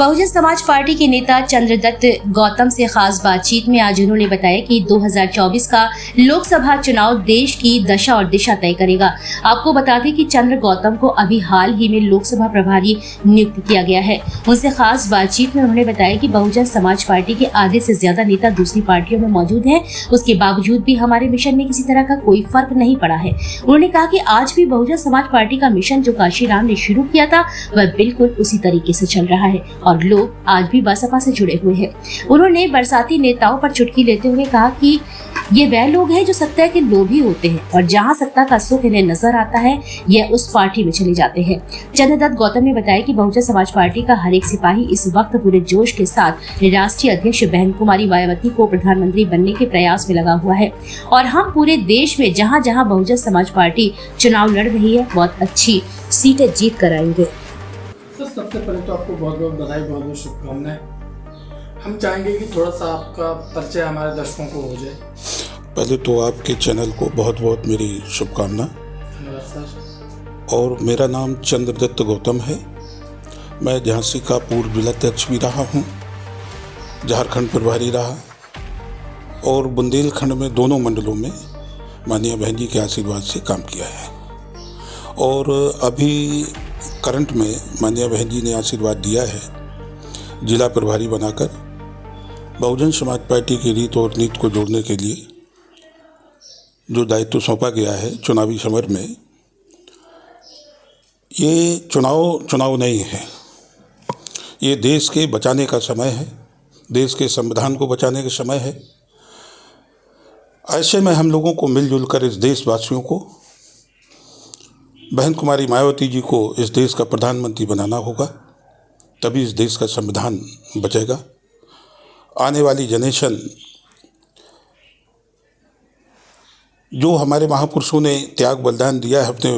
Bahujan Samaj party के नेता चंद्रदत्त गौतम से खास बातचीत में आज उन्होंने बताया कि 2024 का लोकसभा चुनाव देश की दशा और दिशा तय करेगा। आपको बता दें कि चंद्र गौतम को अभी हाल ही में लोकसभा प्रभारी नियुक्त किया गया है। उनसे खास बातचीत में उन्होंने बताया कि बहुजन समाज पार्टी के आधे से ज्यादा नेता दूसरी पार्टियों में मौजूद हैं। उसके बावजूद भी हमारे मिशन में किसी तरह का कोई फर्क नहीं पड़ा है। उन्होंने कहा कि आज भी बहुजन समाज पार्टी का मिशन जो काशीराम ने शुरू किया था वह बिल्कुल उसी तरीके से चल रहा है और लोग आज भी बसपा से जुड़े हुए हैं। उन्होंने बरसाती नेताओं पर चुटकी लेते हुए कहा कि ये वह लोग हैं जो सत्ता के लोभी होते हैं और जहां सत्ता का सुख इन्हें नजर आता है यह उस पार्टी में चले जाते हैं। चंद्रदत्त गौतम ने बताया कि बहुजन समाज पार्टी का हर एक सिपाही इस वक्त पूरे जोश के साथ राष्ट्रीय अध्यक्ष बहन कुमारी मायावती को प्रधानमंत्री बनने के प्रयास में लगा हुआ है और हम पूरे देश में जहाँ जहाँ बहुजन समाज पार्टी चुनाव लड़ रही है बहुत अच्छी सीटें जीत कर आएंगे। सबसे पहले तो आपको बहुत बहुत बधाई, बहुत बहुत शुभकामनाएं। हम चाहेंगे कि थोड़ा सा आपका परिचय हमारे दर्शकों को हो जाए। पहले तो आपके चैनल को बहुत बहुत मेरी शुभकामना। धन्यवाद सर। और मेरा नाम चंद्रदत्त गौतम है। मैं झांसी का पूर्व जिलाध्यक्ष भी रहा हूँ, झारखंड प्रभारी रहा और बुंदेलखंड में दोनों मंडलों में माननीय बहन जी के आशीर्वाद से काम किया है। और अभी करंट में माननीय बहन जी ने आशीर्वाद दिया है जिला प्रभारी बनाकर बहुजन समाज पार्टी की रीत और नीति को जोड़ने के लिए जो दायित्व सौंपा गया है चुनावी समर में। ये चुनाव नहीं है, ये देश के बचाने का समय है, देश के संविधान को बचाने का समय है। ऐसे में हम लोगों को मिलजुल कर इस देशवासियों को, बहन कुमारी मायावती जी को इस देश का प्रधानमंत्री बनाना होगा, तभी इस देश का संविधान बचेगा। आने वाली जनरेशन जो हमारे महापुरुषों ने त्याग बलिदान दिया है, अपने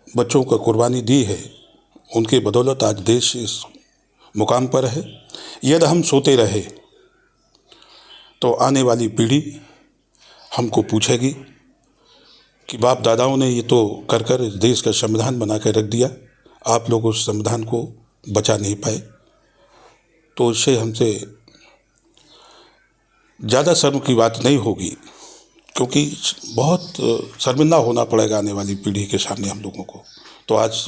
बच्चों का कुर्बानी दी है, उनके बदौलत आज देश इस मुकाम पर है। यदि हम सोते रहे तो आने वाली पीढ़ी हमको पूछेगी कि बाप दादाओं ने ये तो कर कर इस देश का संविधान बना के रख दिया, आप लोग उस संविधान को बचा नहीं पाए। तो इससे हमसे ज़्यादा शर्म की बात नहीं होगी, क्योंकि बहुत शर्मिंदा होना पड़ेगा आने वाली पीढ़ी के सामने हम लोगों को। तो आज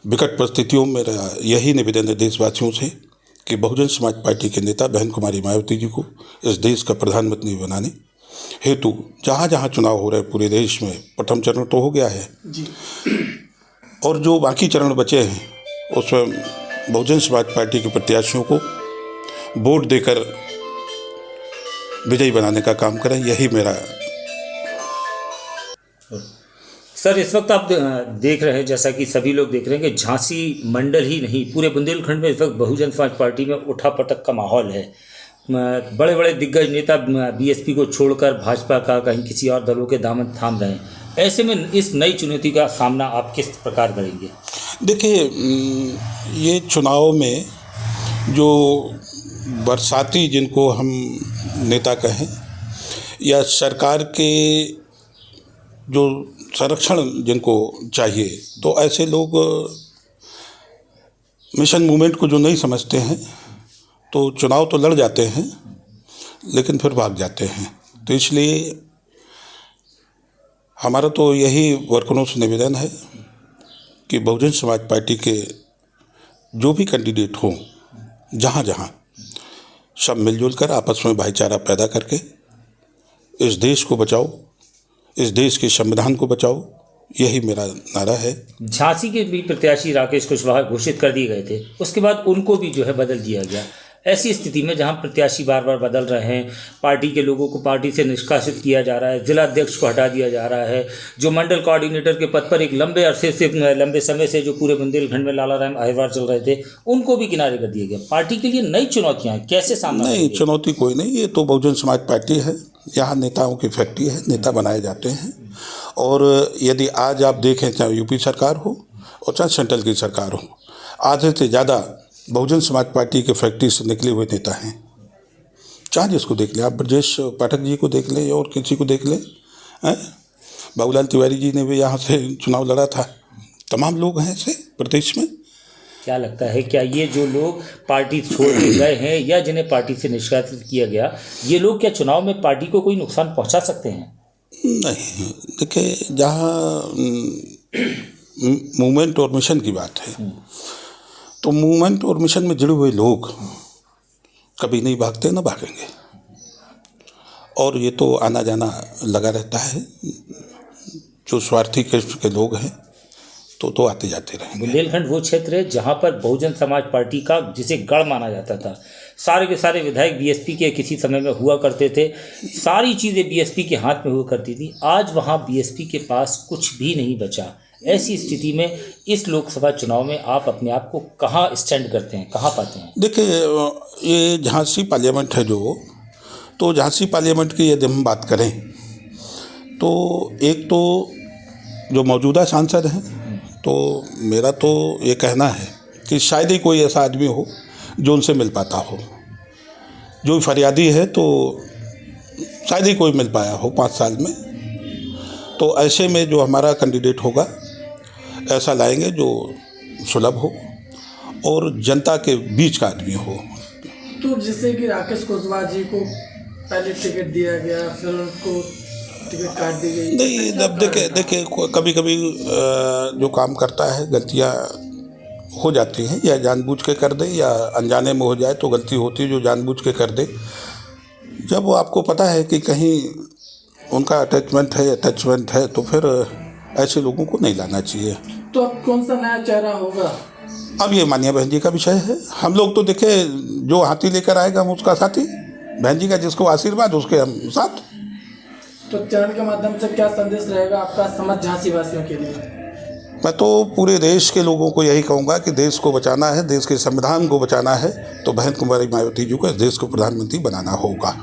विकट परिस्थितियों में मेरा यही निवेदन है देशवासियों से कि बहुजन समाज पार्टी के नेता बहन कुमारी मायावती जी को इस देश का प्रधानमंत्री बनाने हेतु जहाँ जहाँ चुनाव हो रहे पूरे देश में, प्रथम चरण तो हो गया है जी, और जो बाकी चरण बचे हैं उसमें बहुजन समाज पार्टी के प्रत्याशियों को वोट देकर विजयी बनाने का काम करें, यही मेरा। सर, इस वक्त आप देख रहे हैं, जैसा कि सभी लोग देख रहे हैं, कि झांसी मंडल ही नहीं पूरे बुंदेलखंड में इस वक्त बहुजन समाज पार्टी में उठापटक का माहौल है। बड़े बड़े दिग्गज नेता बीएसपी को छोड़कर भाजपा का कहीं किसी और दलों के दामन थाम रहे हैं। ऐसे में इस नई चुनौती का सामना आप किस प्रकार करेंगे? देखिए, ये चुनाव में जो बरसाती जिनको हम नेता कहें या सरकार के जो संरक्षण जिनको चाहिए, तो ऐसे लोग मिशन मूवमेंट को जो नहीं समझते हैं तो चुनाव तो लड़ जाते हैं लेकिन फिर भाग जाते हैं। तो इसलिए हमारा तो यही वर्करों से निवेदन है कि बहुजन समाज पार्टी के जो भी कैंडिडेट हों, जहाँ जहाँ सब मिलजुल कर आपस में भाईचारा पैदा करके इस देश को बचाओ, इस देश के संविधान को बचाओ, यही मेरा नारा है। झांसी के भी प्रत्याशी राकेश कुशवाहा घोषित कर दिए गए थे, उसके बाद उनको भी जो है बदल दिया गया। ऐसी स्थिति में जहां प्रत्याशी बार बार बदल रहे हैं, पार्टी के लोगों को पार्टी से निष्कासित किया जा रहा है, जिला अध्यक्ष को हटा दिया जा रहा है, जो मंडल कोऑर्डिनेटर के पद पर एक लंबे समय से जो पूरे बुंदेलखंड में लाला राम अहिरवार चल रहे थे, उनको भी किनारे कर दिया गया। पार्टी के लिए नई चुनौतियाँ कैसे सामना? नहीं, चुनौती कोई नहीं, ये तो बहुजन समाज पार्टी है, यहाँ नेताओं की फैक्ट्री है, नेता बनाए जाते हैं। और यदि आज आप देखें, चाहे यूपी सरकार हो और चाहे सेंट्रल की सरकार हो, आधे से ज़्यादा बहुजन समाज पार्टी के फैक्ट्री से निकले हुए नेता हैं। चाहे जिसको देख लें, आप ब्रजेश पाठक जी को देख लें और किसी को देख लें, बाबूलाल तिवारी जी ने भी यहाँ से चुनाव लड़ा था। तमाम लोग हैं ऐसे प्रदेश में क्या लगता है, क्या ये जो लोग पार्टी छोड़ के गए हैं या जिन्हें पार्टी से निष्कासित किया गया, ये लोग क्या चुनाव में पार्टी को कोई नुकसान पहुंचा सकते हैं? नहीं, देखिए, जहाँ मूवमेंट और मिशन की बात है तो मूवमेंट और मिशन में जुड़े हुए लोग कभी नहीं भागते, ना भागेंगे। और ये तो आना जाना लगा रहता है। जो स्वार्थी किस्म के लोग हैं तो आते जाते रहेंगे। बुंदेलखंड वो क्षेत्र है जहाँ पर बहुजन समाज पार्टी का जिसे गढ़ माना जाता था, सारे के सारे विधायक बीएसपी के किसी समय में हुआ करते थे, सारी चीज़ें बीएसपी के हाथ में हुआ करती थी। आज वहाँ बीएसपी के पास कुछ भी नहीं बचा। ऐसी स्थिति में इस लोकसभा चुनाव में आप अपने आप को कहाँ स्टैंड करते हैं, कहाँ पाते हैं? देखिए, ये झांसी पार्लियामेंट है तो झांसी पार्लियामेंट की यदि हम बात करें तो एक तो जो मौजूदा सांसद हैं, तो मेरा तो ये कहना है कि शायद ही कोई ऐसा आदमी हो जो उनसे मिल पाता हो। जो फरियादी है तो शायद ही कोई मिल पाया हो 5 साल में। तो ऐसे में जो हमारा कैंडिडेट होगा ऐसा लाएंगे जो सुलभ हो और जनता के बीच का आदमी हो। तो जैसे कि राकेश कुशवाहा जी को पहले टिकट दिया गया, फिर उनको टिकट काट दी गई। नहीं, अब देखिए कभी कभी जो काम करता है गलतियां हो जाती हैं, या जानबूझ के कर दे या अनजाने में हो जाए तो गलती होती है। जो जानबूझ के कर दे, जब वो आपको पता है कि कहीं उनका अटैचमेंट है तो फिर ऐसे लोगों को नहीं लाना चाहिए। तो अब कौन सा नया चेहरा होगा? अब ये मानिया बहन जी का विषय है। हम लोग तो देखे, जो हाथी लेकर आएगा हम उसका साथी, बहन जी का जिसको आशीर्वाद उसके हम साथ। तो चैनल के माध्यम से क्या संदेश रहेगा आपका समझ झांसी वासियों के लिए? मैं तो पूरे देश के लोगों को यही कहूँगा कि देश को बचाना है, देश के संविधान को बचाना है, तो बहन कुमारी मायावती जी को इस देश को प्रधानमंत्री बनाना होगा।